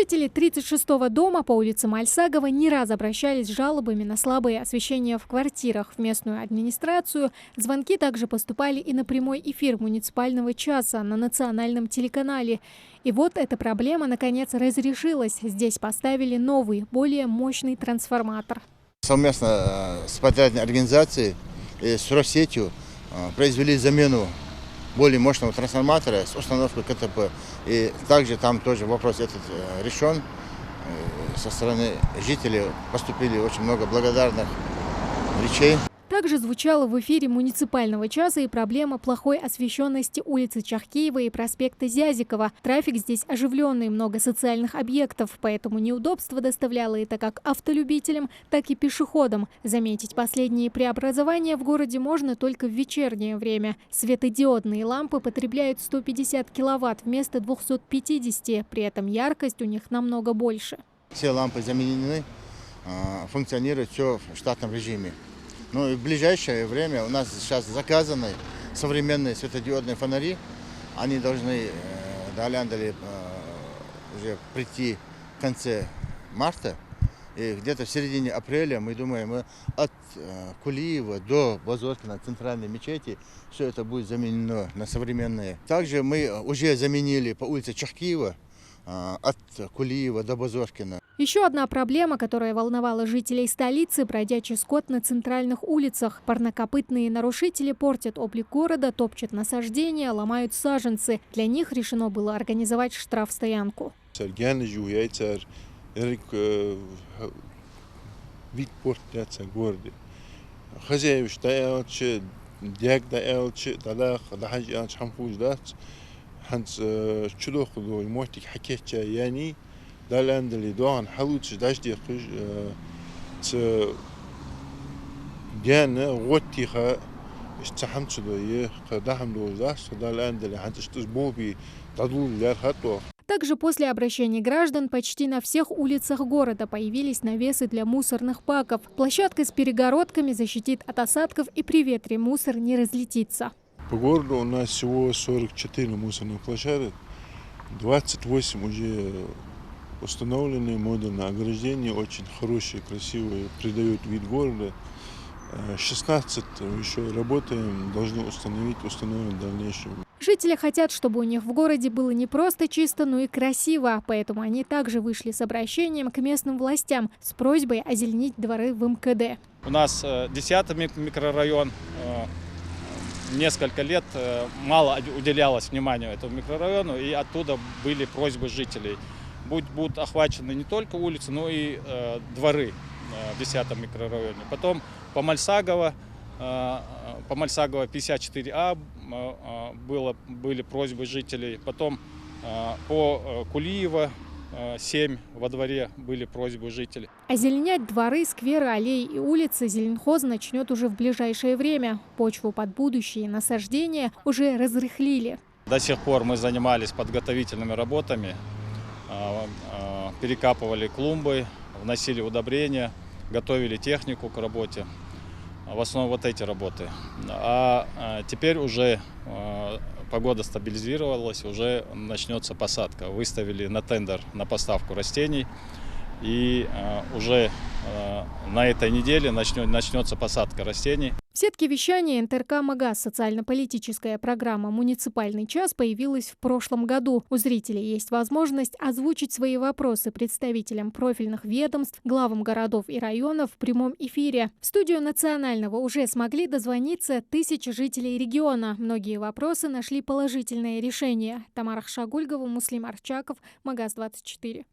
Жители 36-го дома по улице Мальсагова не раз обращались с жалобами на слабое освещение в квартирах в местную администрацию. Звонки также поступали и на прямой эфир муниципального часа на национальном телеканале. И вот эта проблема наконец разрешилась. Здесь поставили новый, более мощный трансформатор. Совместно с подрядной организацией и с Россетью произвели замену более мощного трансформатора с установкой КТП. И также там тоже вопрос этот решен. Со стороны жителей поступили очень много благодарных речей. Также звучала в эфире муниципального часа и проблема плохой освещенности улицы Чахкиева и проспекта Зязикова. Трафик здесь оживленный, много социальных объектов, поэтому неудобства доставляло это как автолюбителям, так и пешеходам. Заметить последние преобразования в городе можно только в вечернее время. Светодиодные лампы потребляют 150 киловатт вместо 250, при этом яркость у них намного больше. Все лампы заменены, функционирует все в штатном режиме. Ну и в ближайшее время у нас сейчас заказаны современные светодиодные фонари. Они должны уже прийти в конце марта. И где-то в середине апреля, мы думаем, от Кулиева до Базоркина, центральной мечети, все это будет заменено на современные. Также мы уже заменили по улице Чахкиева от Кулиева до Базоркина. Еще одна проблема, которая волновала жителей столицы – бродячий скот на центральных улицах. Парнокопытные нарушители портят облик города, топчут насаждения, ломают саженцы. Для них решено было организовать штрафстоянку. Даляндали доан халуч дажди ц гяна готиха истахамчдое кадахамдо зас даляндали хантштус боби дадул ярхато. Также после обращений граждан почти на всех улицах города появились навесы для мусорных баков. Площадка с перегородками защитит от осадков и при ветре мусор не разлетится. По городу у нас всего 44 мусорных площадок, 28 уже установленные модульные ограждения, очень хорошие, красивые, придают вид города. 16 еще работаем, должны установить в дальнейшем. Жители хотят, чтобы у них в городе было не просто чисто, но и красиво. Поэтому они также вышли с обращением к местным властям с просьбой озеленить дворы в МКД. У нас 10-й микрорайон. Несколько лет мало уделялось вниманию этому микрорайону, и оттуда были просьбы жителей. Будут охвачены не только улицы, но и дворы в 10-м микрорайоне. Потом по Мальсагова 54А были просьбы жителей. Потом по Кулиева 7 во дворе были просьбы жителей. Озеленять дворы, скверы, аллеи и улицы Зеленхоз начнет уже в ближайшее время. Почву под будущие насаждения уже разрыхлили. До сих пор мы занимались подготовительными работами. Перекапывали клумбы, вносили удобрения, готовили технику к работе. В основном вот эти работы. А теперь уже погода стабилизировалась, уже начнется посадка. Выставили на тендер на поставку растений. И уже на этой неделе начнется посадка растений. В сетке вещания НТРК МАГАС социально-политическая программа «Муниципальный час» появилась в прошлом году. У зрителей есть возможность озвучить свои вопросы представителям профильных ведомств, главам городов и районов в прямом эфире. В студию национального уже смогли дозвониться тысячи жителей региона. Многие вопросы нашли положительное решение. Тамара Хшагульгова, Муслим Арчаков, МАГАС 24.